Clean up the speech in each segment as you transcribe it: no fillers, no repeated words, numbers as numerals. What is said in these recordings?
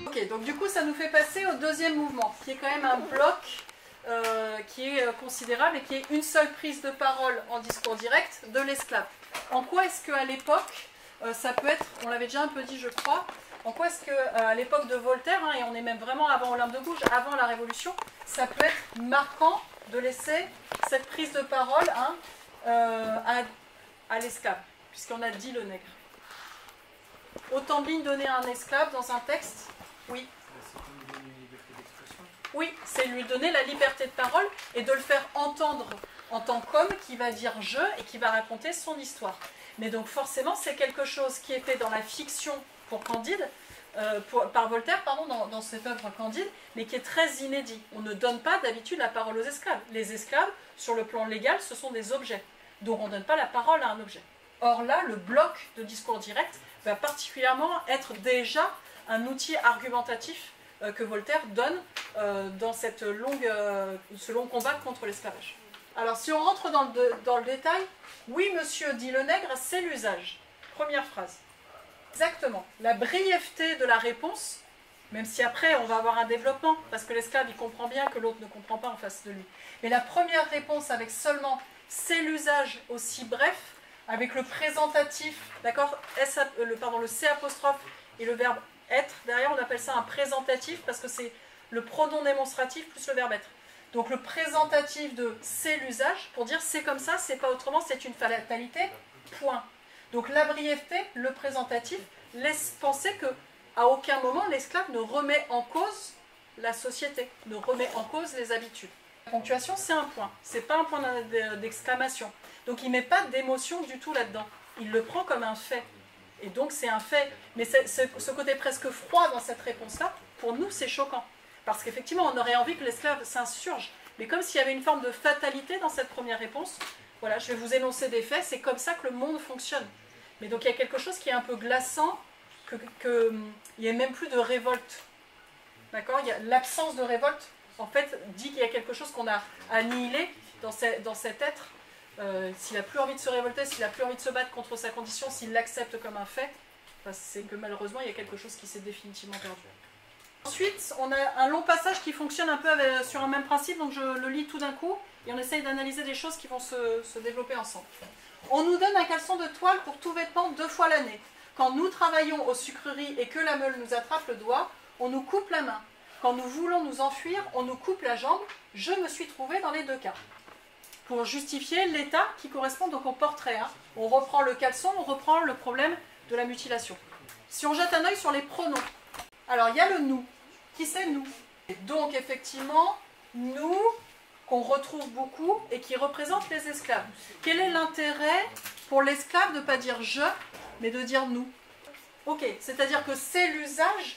Ok, donc du coup ça nous fait passer au deuxième mouvement, qui est quand même un bloc qui est considérable et qui est une seule prise de parole en discours direct de l'esclave. En quoi est-ce qu'à l'époque, ça peut être, on l'avait déjà un peu dit je crois, en quoi est-ce qu'à l'époque de Voltaire, hein, et on est même vraiment avant Olympe de Gouges, avant la Révolution, ça peut être marquant de laisser cette prise de parole à l'esclave, puisqu'on a dit le nègre. Autant de lignes données à un esclave dans un texte, oui. Oui, c'est lui donner la liberté de parole et de le faire entendre en tant qu'homme qui va dire je et qui va raconter son histoire. Mais donc forcément, c'est quelque chose qui est fait dans la fiction pour Candide, par Voltaire, pardon, dans cette œuvre Candide, mais qui est très inédit. On ne donne pas d'habitude la parole aux esclaves. Les esclaves, sur le plan légal, ce sont des objets. Donc on ne donne pas la parole à un objet. Or là, le bloc de discours direct va particulièrement être déjà un outil argumentatif que Voltaire donne dans ce long combat contre l'esclavage. Alors si on rentre dans le détail, oui monsieur, dit le nègre, c'est l'usage. Première phrase. Exactement. La brièveté de la réponse, même si après on va avoir un développement, parce que l'esclave il comprend bien que l'autre ne comprend pas en face de lui. Mais la première réponse avec seulement c'est l'usage aussi bref, avec le présentatif, d'accord, le C apostrophe et le verbe être, derrière on appelle ça un présentatif parce que c'est le pronom démonstratif plus le verbe être. Donc le présentatif de c'est l'usage, pour dire c'est comme ça, c'est pas autrement, c'est une fatalité, point. Donc la brièveté, le présentatif, laisse penser que à aucun moment l'esclave ne remet en cause la société, ne remet en cause les habitudes. La ponctuation c'est un point, c'est pas un point d'exclamation. Donc il met pas d'émotion du tout là-dedans, il le prend comme un fait. Et donc c'est un fait, mais ce côté presque froid dans cette réponse-là, pour nous c'est choquant. Parce qu'effectivement on aurait envie que l'esclave s'insurge, mais comme s'il y avait une forme de fatalité dans cette première réponse, voilà, je vais vous énoncer des faits, c'est comme ça que le monde fonctionne. Mais donc il y a quelque chose qui est un peu glaçant, il n'y a même plus de révolte. D'accord ? L'absence de révolte, en fait, dit qu'il y a quelque chose qu'on a annihilé dans cet être. S'il n'a plus envie de se révolter, s'il n'a plus envie de se battre contre sa condition, s'il l'accepte comme un fait, c'est que malheureusement il y a quelque chose qui s'est définitivement perdu. Ensuite, on a un long passage qui fonctionne un peu sur un même principe, donc je le lis tout d'un coup et on essaye d'analyser des choses qui vont se développer ensemble. On nous donne un caleçon de toile pour tout vêtement 2 fois l'année. Quand nous travaillons aux sucreries et que la meule nous attrape le doigt, on nous coupe la main. Quand nous voulons nous enfuir, on nous coupe la jambe. Je me suis trouvée dans les 2 cas. Pour justifier l'état qui correspond donc au portrait. Hein. On reprend le caleçon, on reprend le problème de la mutilation. Si on jette un œil sur les pronoms, alors il y a le nous. Qui c'est nous? Et donc effectivement, nous, qu'on retrouve beaucoup et qui représente les esclaves. Quel est l'intérêt pour l'esclave de ne pas dire je, mais de dire nous? Ok, c'est-à-dire que c'est l'usage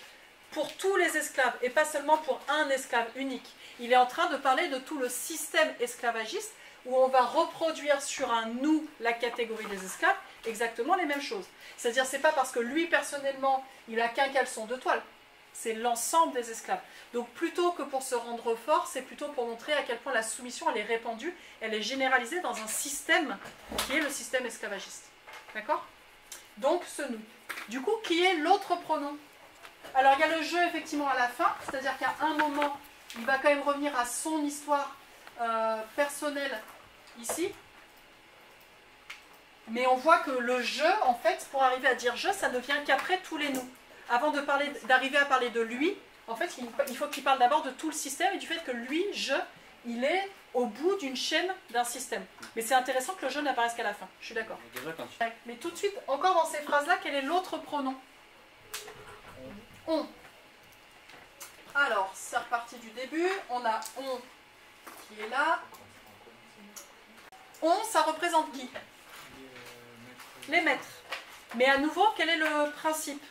pour tous les esclaves et pas seulement pour un esclave unique. Il est en train de parler de tout le système esclavagiste où on va reproduire sur un nous, la catégorie des esclaves, exactement les mêmes choses. C'est-à-dire c'est pas parce que lui personnellement, il n'a qu'un caleçon de toile. C'est l'ensemble des esclaves. Donc plutôt que pour se rendre fort, c'est plutôt pour montrer à quel point la soumission elle est répandue, elle est généralisée dans un système qui est le système esclavagiste. D'accord? Donc ce nous. Du coup, qui est l'autre pronom? Alors il y a le jeu effectivement à la fin, c'est-à-dire qu'à un moment, il va quand même revenir à son histoire personnelle ici. Mais on voit que le jeu, en fait, pour arriver à dire je, ça ne vient qu'après tous les nous. Avant d'arriver à parler de lui, en fait, il faut qu'il parle d'abord de tout le système et du fait que lui, je, il est au bout d'une chaîne d'un système. Mais c'est intéressant que le je n'apparaisse qu'à la fin, je suis d'accord. Mais tout de suite, encore dans ces phrases-là, quel est l'autre pronom? On. Alors, c'est reparti du début, on a on qui est là. On, ça représente qui? Les maîtres. Mais à nouveau, quel est le principe?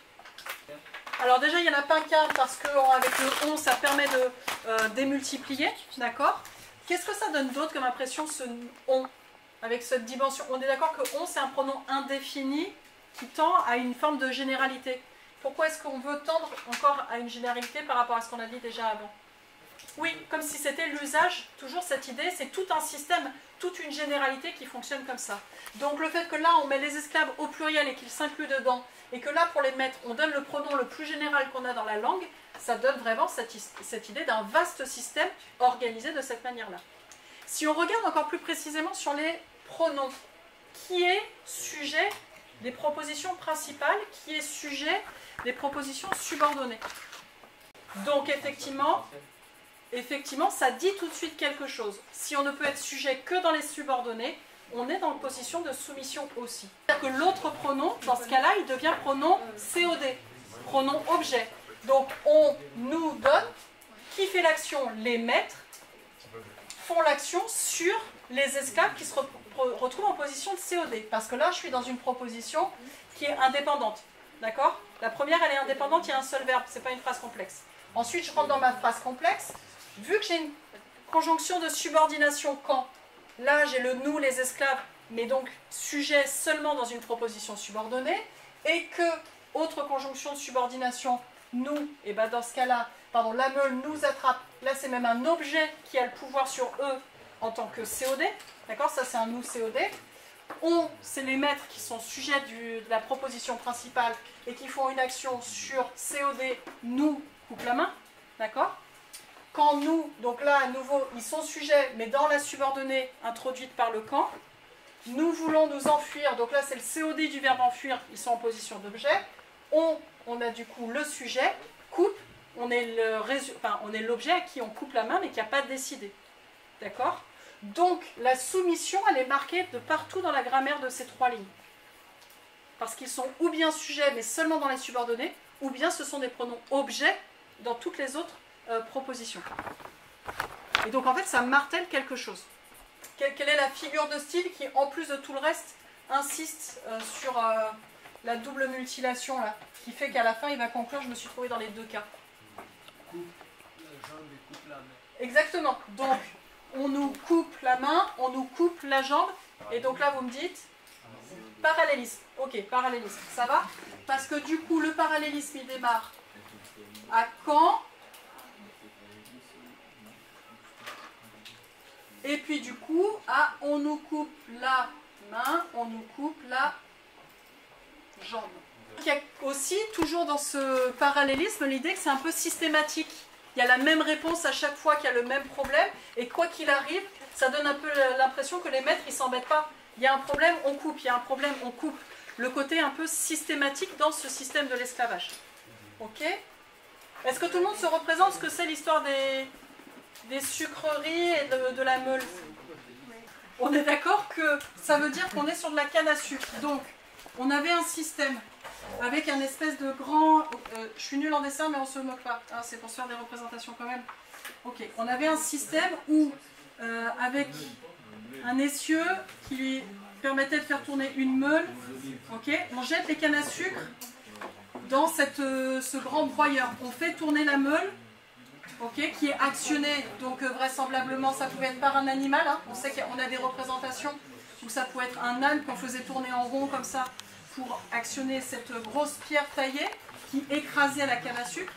Alors déjà, il n'y en a pas qu'un parce qu'avec le on, ça permet de démultiplier, d'accord? Qu'est-ce que ça donne d'autre comme impression, ce on, avec cette dimension? On est d'accord que on, c'est un pronom indéfini qui tend à une forme de généralité. Pourquoi est-ce qu'on veut tendre encore à une généralité par rapport à ce qu'on a dit déjà avant? Oui, comme si c'était l'usage, toujours cette idée, c'est tout un système, toute une généralité qui fonctionne comme ça. Donc le fait que là, on met les esclaves au pluriel et qu'ils s'incluent dedans, et que là, pour les mettre, on donne le pronom le plus général qu'on a dans la langue, ça donne vraiment cette idée d'un vaste système organisé de cette manière-là. Si on regarde encore plus précisément sur les pronoms, qui est sujet des propositions principales, qui est sujet des propositions subordonnées. Donc effectivement, ça dit tout de suite quelque chose. Si on ne peut être sujet que dans les subordonnés, on est dans une position de soumission aussi. C'est-à-dire que l'autre pronom, dans ce cas-là, il devient pronom COD, pronom objet. Donc on nous donne, qui fait l'action? Les maîtres font l'action sur les esclaves qui se retrouvent en position de COD. Parce que là, je suis dans une proposition qui est indépendante. D'accord? La première, elle est indépendante, il y a un seul verbe, ce n'est pas une phrase complexe. Ensuite, je rentre dans ma phrase complexe. Vu que j'ai une conjonction de subordination quand, là, j'ai le nous, les esclaves, mais donc sujet seulement dans une proposition subordonnée, et que, autre conjonction de subordination, nous, et bien dans ce cas-là, pardon, la meule nous attrape, là c'est même un objet qui a le pouvoir sur eux en tant que COD, d'accord, ça c'est un nous COD. On, c'est les maîtres qui sont sujets de la proposition principale et qui font une action sur COD, nous, coupe la main, d'accord. Quand nous, donc là à nouveau, ils sont sujets, mais dans la subordonnée introduite par le quand, nous voulons nous enfuir, donc là c'est le COD du verbe enfuir, ils sont en position d'objet. On a du coup le sujet, coupe, on est l'objet à qui on coupe la main mais qui n'a pas décidé. D'accord? Donc la soumission, elle est marquée de partout dans la grammaire de ces trois lignes. Parce qu'ils sont ou bien sujets mais seulement dans les subordonnés, ou bien ce sont des pronoms objets dans toutes les autres propositions. Et donc en fait ça martèle quelque chose. Quelle est la figure de style qui en plus de tout le reste insiste sur la double mutilation là, qui fait qu'à la fin il va conclure, je me suis trouvé dans les deux cas. Exactement, donc on nous coupe la main, on nous coupe la jambe, et donc là vous me dites parallélisme. Ok, parallélisme, ça va? Parce que du coup le parallélisme il démarre à quand, et puis du coup à on nous coupe la main, on nous coupe la jambe. Il y a aussi toujours dans ce parallélisme l'idée que c'est un peu systématique. Il y a la même réponse à chaque fois qu'il y a le même problème, et quoi qu'il arrive, ça donne un peu l'impression que les maîtres ils s'embêtent pas. Il y a un problème, on coupe, il y a un problème, on coupe. Le côté un peu systématique dans ce système de l'esclavage. Ok? Est-ce que tout le monde se représente ce que c'est l'histoire des sucreries et de la meule? On est d'accord que ça veut dire qu'on est sur de la canne à sucre. Donc, on avait un système avec un espèce de grand... je suis nulle en dessin, mais on ne se moque pas. Hein, c'est pour se faire des représentations quand même. Ok, on avait un système où, avec un essieu qui permettait de faire tourner une meule, ok, on jette les cannes à sucre dans ce grand broyeur. On fait tourner la meule, ok, qui est actionnée, donc vraisemblablement ça pouvait être par un animal. Hein. On sait qu'on a des représentations où ça pouvait être un âne qu'on faisait tourner en rond comme ça, pour actionner cette grosse pierre taillée qui écrasait la canne à sucre,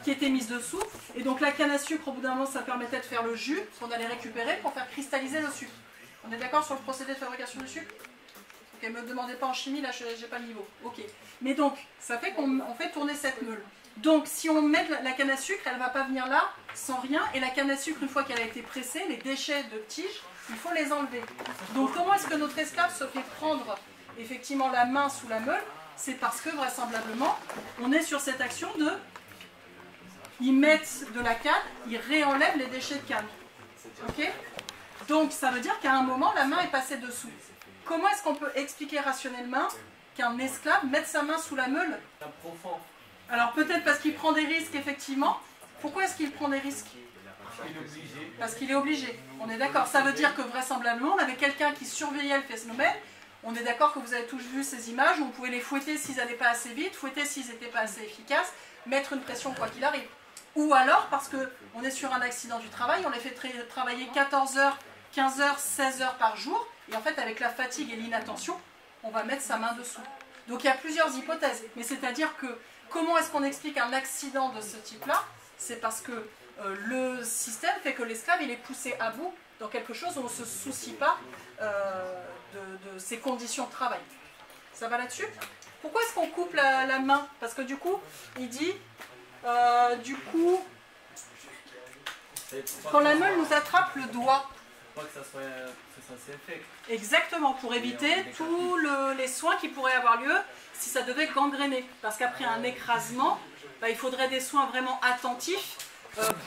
qui était mise dessous. Et donc la canne à sucre, au bout d'un moment, ça permettait de faire le jus qu'on allait récupérer pour faire cristalliser le sucre. On est d'accord sur le procédé de fabrication du sucre? Ok, ne me demandez pas en chimie, là je n'ai pas le niveau. Ok. Mais donc, ça fait qu'on fait tourner cette meule. Donc si on met la canne à sucre, elle ne va pas venir là sans rien. Et la canne à sucre, une fois qu'elle a été pressée, les déchets de tige, il faut les enlever. Donc comment est-ce que notre esclave se fait prendre effectivement la main sous la meule? C'est parce que vraisemblablement on est sur cette action de ils mettent de la canne, ils réenlèvent les déchets de canne. Ok? Donc ça veut dire qu'à un moment la main est passée dessous. Comment est-ce qu'on peut expliquer rationnellement qu'un esclave mette sa main sous la meule? Alors peut-être parce qu'il prend des risques effectivement. Pourquoi est-ce qu'il prend des risques? Parce qu'il est obligé. On est d'accord. Ça veut dire que vraisemblablement on avait quelqu'un qui surveillait le phénomène. On est d'accord que vous avez tous vu ces images où on pouvait les fouetter s'ils n'allaient pas assez vite, fouetter s'ils n'étaient pas assez efficaces, mettre une pression quoi qu'il arrive. Ou alors parce qu'on est sur un accident du travail, on les fait travailler 14 heures, 15 heures, 16 heures par jour, et en fait avec la fatigue et l'inattention, on va mettre sa main dessous. Donc il y a plusieurs hypothèses, mais c'est-à-dire que comment est-ce qu'on explique un accident de ce type-là? C'est parce que le système fait que l'esclave il est poussé à bout dans quelque chose où on ne se soucie pas de ses conditions de travail. Ça va là-dessus? Pourquoi est-ce qu'on coupe la main? Parce que du coup, il dit, quand la meule nous attrape le doigt, Pas que ça soit censé être fait. exactement, pour éviter tous les soins qui pourraient avoir lieu si ça devait gangréner. Parce qu'après un écrasement, il faudrait des soins vraiment attentifs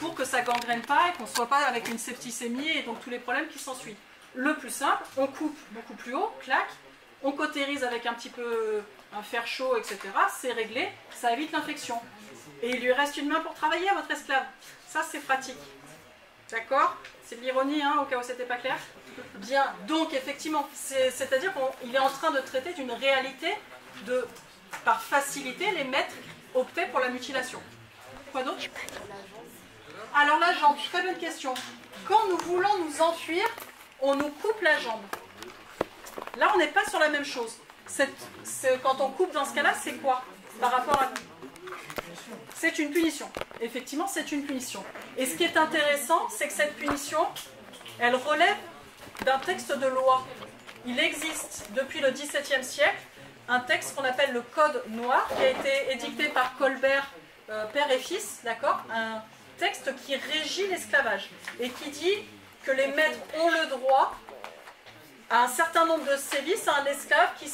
pour que ça gangrène pas et qu'on ne soit pas avec une septicémie et donc tous les problèmes qui s'ensuivent. Le plus simple, on coupe beaucoup plus haut, clac, on cautérise avec un petit peu un fer chaud, etc. C'est réglé, ça évite l'infection. Et il lui reste une main pour travailler à votre esclave. Ça, c'est pratique. D'accord? C'est de l'ironie, hein, au cas où c'était pas clair. Bien, donc effectivement, c'est-à-dire qu'il est en train de traiter d'une réalité de, par facilité, les maîtres optaient pour la mutilation. Quoi d'autre? Alors la jambe, très bonne question. Quand nous voulons nous enfuir, on nous coupe la jambe. Là, on n'est pas sur la même chose. Quand on coupe dans ce cas-là, c'est quoi par rapport à... C'est une punition. Effectivement, c'est une punition. Et ce qui est intéressant, c'est que cette punition, elle relève d'un texte de loi. Il existe, depuis le XVIIe siècle, un texte qu'on appelle le Code noir, qui a été édicté par Colbert, père et fils, d'accord? Un texte qui régit l'esclavage et qui dit que les maîtres ont le droit à un certain nombre de sévices à un esclave qui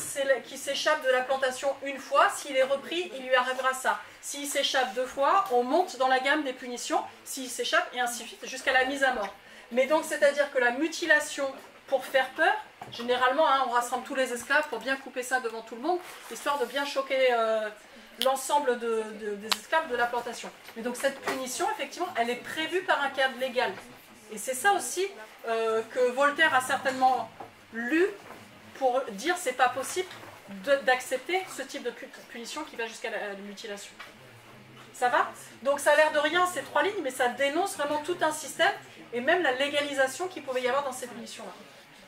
s'échappe de la plantation une fois. S'il est repris, il lui arrivera ça. S'il s'échappe 2 fois, on monte dans la gamme des punitions, s'il s'échappe, et ainsi de suite, jusqu'à la mise à mort. Mais donc, c'est-à-dire que la mutilation, pour faire peur, généralement, hein, on rassemble tous les esclaves pour bien couper ça devant tout le monde, histoire de bien choquer l'ensemble des esclaves de la plantation. Mais donc, cette punition, effectivement, elle est prévue par un cadre légal. Et c'est ça aussi que Voltaire a certainement lu pour dire c'est pas possible d'accepter ce type de punition qui va jusqu'à la mutilation. Ça va? Donc ça a l'air de rien ces 3 lignes, mais ça dénonce vraiment tout un système et même la légalisation qu'il pouvait y avoir dans ces punitions-là.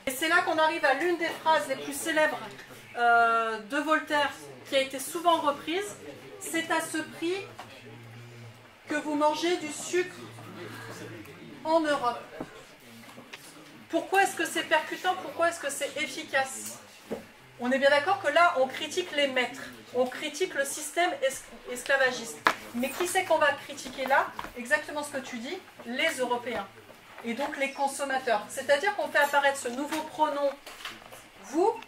Et c'est là qu'on arrive à l'une des phrases les plus célèbres de Voltaire, qui a été souvent reprise. C'est à ce prix que vous mangez du sucre en Europe. Pourquoi est-ce que c'est percutant? Pourquoi est-ce que c'est efficace? On est bien d'accord que là, on critique les maîtres, on critique le système esclavagiste. Mais qui c'est qu'on va critiquer là? Exactement ce que tu dis, les Européens. Et donc les consommateurs. C'est-à-dire qu'on fait apparaître ce nouveau pronom, vous,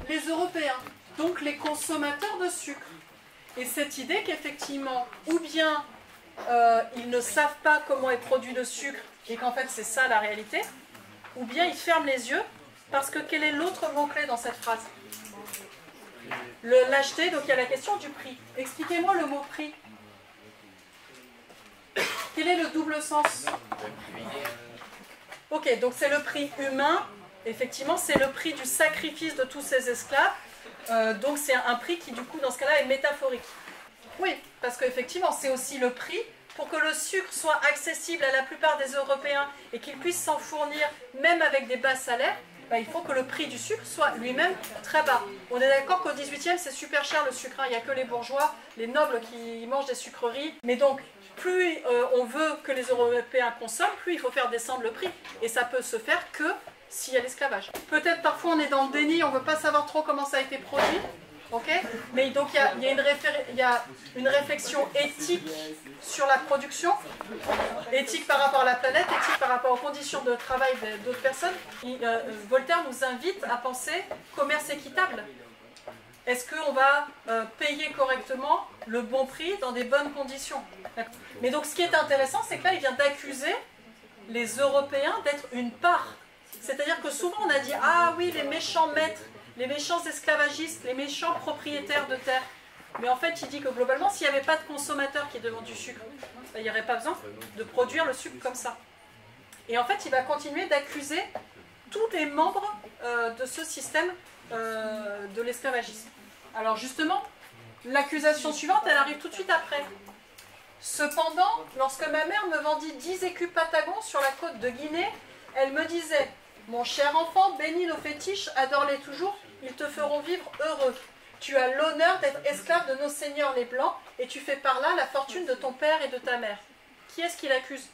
les Européens, donc les consommateurs de sucre. Et cette idée qu'effectivement, ou bien ils ne savent pas comment est produit le sucre, et qu'en fait c'est ça la réalité, ou bien ils ferment les yeux, parce que quel est l'autre mot-clé dans cette phrase? L'acheter, donc il y a la question du prix. Expliquez-moi le mot prix. Quel est le double sens? Ok, donc c'est le prix humain, effectivement c'est le prix du sacrifice de tous ces esclaves, donc c'est un prix qui du coup dans ce cas-là est métaphorique. Oui, parce qu'effectivement c'est aussi le prix. Pour que le sucre soit accessible à la plupart des Européens et qu'ils puissent s'en fournir même avec des bas salaires, il faut que le prix du sucre soit lui-même très bas. On est d'accord qu'au 18e, c'est super cher le sucre. Il n'y a que les bourgeois, les nobles qui mangent des sucreries. Mais donc, plus on veut que les Européens consomment, plus il faut faire descendre le prix. Et ça peut se faire que s'il y a l'esclavage. Peut-être parfois on est dans le déni, on ne veut pas savoir trop comment ça a été produit. Okay, mais donc il y a une réflexion éthique sur la production, éthique par rapport à la planète, éthique par rapport aux conditions de travail d'autres personnes. Voltaire nous invite à penser commerce équitable. Est-ce qu'on va payer correctement le bon prix dans des bonnes conditions? Mais donc ce qui est intéressant, c'est que là il vient d'accuser les Européens d'être une part. C'est-à-dire que souvent on a dit « Ah oui, les méchants maîtres », les méchants esclavagistes, les méchants propriétaires de terre. Mais en fait, il dit que globalement, s'il n'y avait pas de consommateurs qui demandent du sucre, il n'y aurait pas besoin de produire le sucre comme ça. Et en fait, il va continuer d'accuser tous les membres de ce système de l'esclavagisme. Alors justement, l'accusation suivante, elle arrive tout de suite après. Cependant, lorsque ma mère me vendit 10 écus patagons sur la côte de Guinée, elle me disait... Mon cher enfant, bénis nos fétiches, adore-les toujours, ils te feront vivre heureux. Tu as l'honneur d'être esclave de nos seigneurs les Blancs, et tu fais par là la fortune de ton père et de ta mère. Qui est-ce qui l'accuse?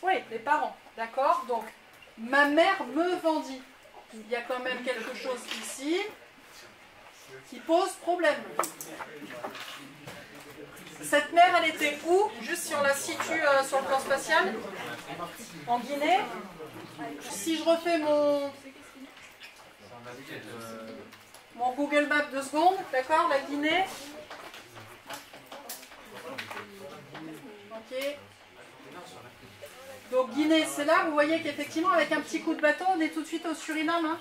Oui, les parents. D'accord? Donc, ma mère me vendit. Il y a quand même quelque chose ici qui pose problème. Cette mère, elle était où? Juste si on la situe sur le plan spatial. En Guinée. Si je refais mon Google Maps 2 secondes, d'accord? La Guinée. Ok. Donc Guinée, c'est là. Vous voyez qu'effectivement, avec un petit coup de bâton, on est tout de suite au Suriname. Hein.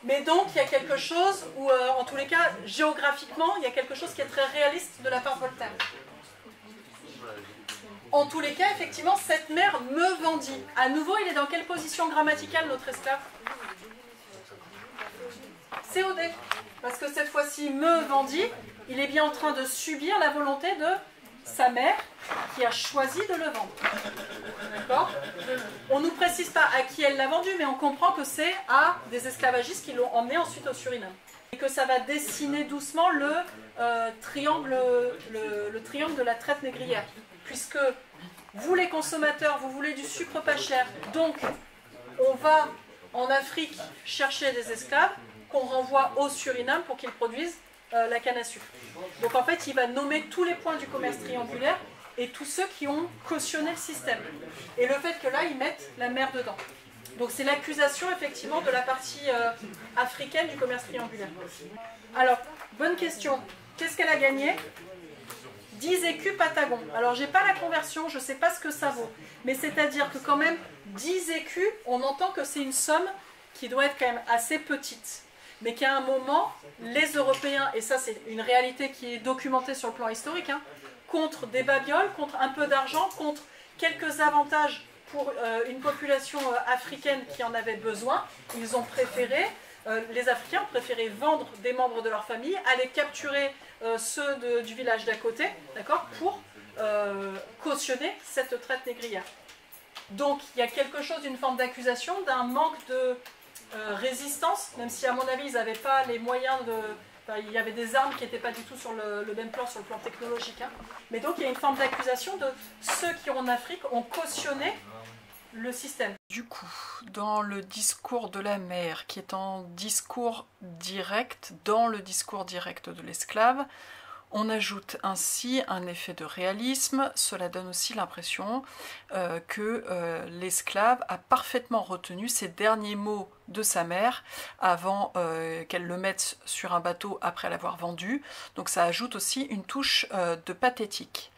Mais donc, il y a quelque chose où, en tous les cas, géographiquement, il y a quelque chose qui est très réaliste de la part de Voltaire. En tous les cas, effectivement, cette mère me vendit. À nouveau, il est dans quelle position grammaticale, notre esclave? COD. Parce que cette fois-ci, me vendit, il est bien en train de subir la volonté de sa mère qui a choisi de le vendre. D'accord? On ne nous précise pas à qui elle l'a vendu, mais on comprend que c'est à des esclavagistes qui l'ont emmené ensuite au Suriname. Et que ça va dessiner doucement le triangle de la traite négrière. Puisque vous, les consommateurs, vous voulez du sucre pas cher, donc on va en Afrique chercher des esclaves qu'on renvoie au Suriname pour qu'ils produisent la canne à sucre. Donc en fait, il va nommer tous les points du commerce triangulaire et tous ceux qui ont cautionné le système. Et le fait que là, ils mettent la mer dedans. Donc c'est l'accusation effectivement de la partie africaine du commerce triangulaire. Alors, bonne question. Qu'est-ce qu'elle a gagné? 10 écus Patagon. Alors, j'ai pas la conversion, je ne sais pas ce que ça vaut. Mais c'est-à-dire que quand même, 10 écus, on entend que c'est une somme qui doit être quand même assez petite. Mais qu'à un moment, les Européens, et ça c'est une réalité qui est documentée sur le plan historique, hein, contre des babioles, contre un peu d'argent, contre quelques avantages pour une population africaine qui en avait besoin, ils ont préféré, les Africains ont préféré vendre des membres de leur famille, aller capturer ceux du village d'à côté, d'accord, pour cautionner cette traite négrière. Donc il y a quelque chose d'une forme d'accusation, d'un manque de résistance, même si à mon avis ils n'avaient pas les moyens de... Enfin, il y avait des armes qui n'étaient pas du tout sur le même plan, sur le plan technologique. Hein. Mais donc il y a une forme d'accusation de ceux qui en Afrique ont cautionné le système. Du coup, dans le discours de la mère, qui est en discours direct, dans le discours direct de l'esclave, on ajoute ainsi un effet de réalisme. Cela donne aussi l'impression que l'esclave a parfaitement retenu ces derniers mots de sa mère avant qu'elle le mette sur un bateau après l'avoir vendu. Donc ça ajoute aussi une touche de pathétique.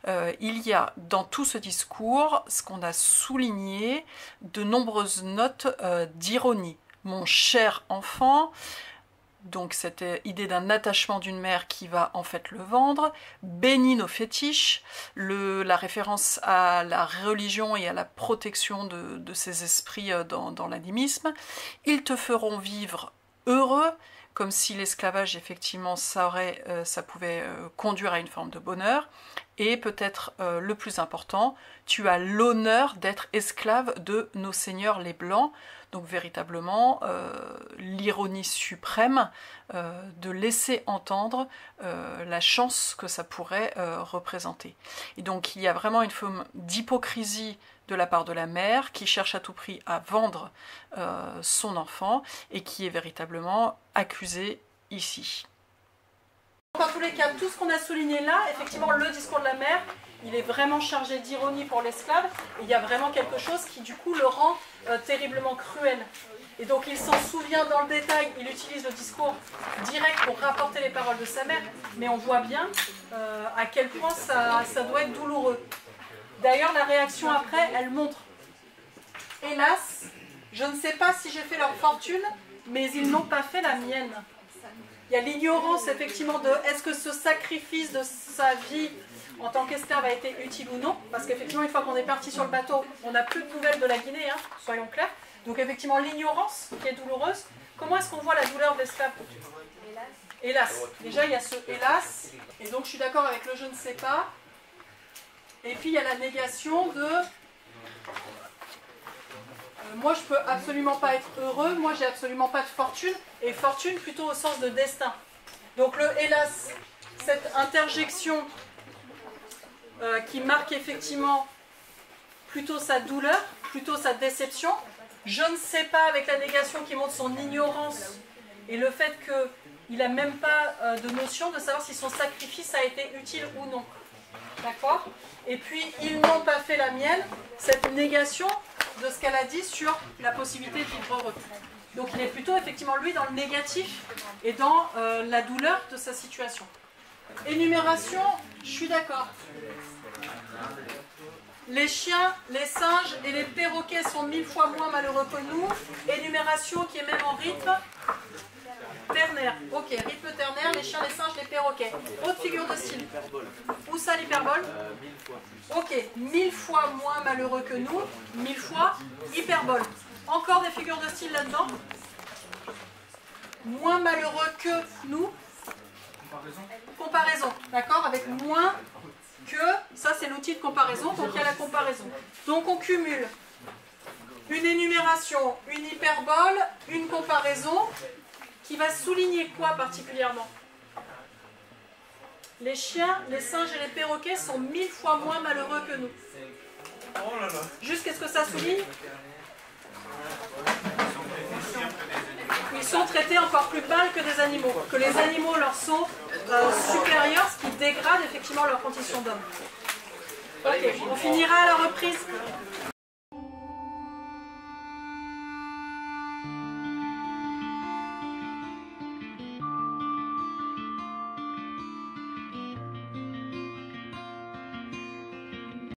Il y a dans tout ce discours, ce qu'on a souligné, de nombreuses notes d'ironie. Mon cher enfant, donc cette idée d'un attachement d'une mère qui va en fait le vendre, bénis nos fétiches, la référence à la religion et à la protection de ces esprits dans l'animisme, ils te feront vivre heureux, comme si l'esclavage effectivement ça pouvait conduire à une forme de bonheur, et peut-être le plus important, tu as l'honneur d'être esclave de nos seigneurs les Blancs. Donc véritablement l'ironie suprême de laisser entendre la chance que ça pourrait représenter. Et donc il y a vraiment une forme d'hypocrisie de la part de la mère qui cherche à tout prix à vendre son enfant et qui est véritablement accusée ici. En tous les cas, tout ce qu'on a souligné là, effectivement le discours de la mère, il est vraiment chargé d'ironie pour l'esclave, et il y a vraiment quelque chose qui du coup le rend terriblement cruel. Et donc il s'en souvient dans le détail, il utilise le discours direct pour rapporter les paroles de sa mère, mais on voit bien à quel point ça doit être douloureux. D'ailleurs la réaction après, elle montre, hélas, je ne sais pas si j'ai fait leur fortune, mais ils n'ont pas fait la mienne. Il y a l'ignorance effectivement de est-ce que ce sacrifice de sa vie en tant qu'esclave a été utile ou non, parce qu'effectivement une fois qu'on est parti sur le bateau, on n'a plus de nouvelles de la Guinée, hein, soyons clairs. Donc effectivement l'ignorance qui est douloureuse. Comment est-ce qu'on voit la douleur de l'esclave? Hélas. Déjà il y a ce hélas, et donc je suis d'accord avec le je ne sais pas. Et puis il y a la négation de moi je peux absolument pas être heureux, moi j'ai absolument pas de fortune, et fortune plutôt au sens de destin. Donc le hélas, cette interjection qui marque effectivement plutôt sa douleur, plutôt sa déception. Je ne sais pas, avec la négation qui montre son ignorance et le fait qu'il n'a même pas de notion de savoir si son sacrifice a été utile ou non. D'accord? Et puis, ils n'ont pas fait la mienne, cette négation de ce qu'elle a dit sur la possibilité de vivre heureux. Donc il est plutôt effectivement lui dans le négatif et dans la douleur de sa situation. Énumération, je suis d'accord. Les chiens, les singes et les perroquets sont 1000 fois moins malheureux que nous. Énumération qui est même en rythme ternaire. Ok, rythme ternaire, les chiens, les singes, les perroquets. Autre figure de style. Où ça l'hyperbole? Ok, 1000 fois moins malheureux que nous, 1000 fois hyperbole. Encore des figures de style là-dedans? Moins malheureux que nous. Comparaison, d'accord? Avec moins que, ça c'est l'outil de comparaison, donc il y a la comparaison. Donc on cumule une énumération, une hyperbole, une comparaison, qui va souligner quoi particulièrement? Les chiens, les singes et les perroquets sont 1000 fois moins malheureux que nous. Juste qu'est-ce que ça souligne? Ils sont traités encore plus mal que des animaux, que les animaux leur sont supérieurs, ce qui dégrade effectivement leur condition d'homme. Ok, on finira à la reprise.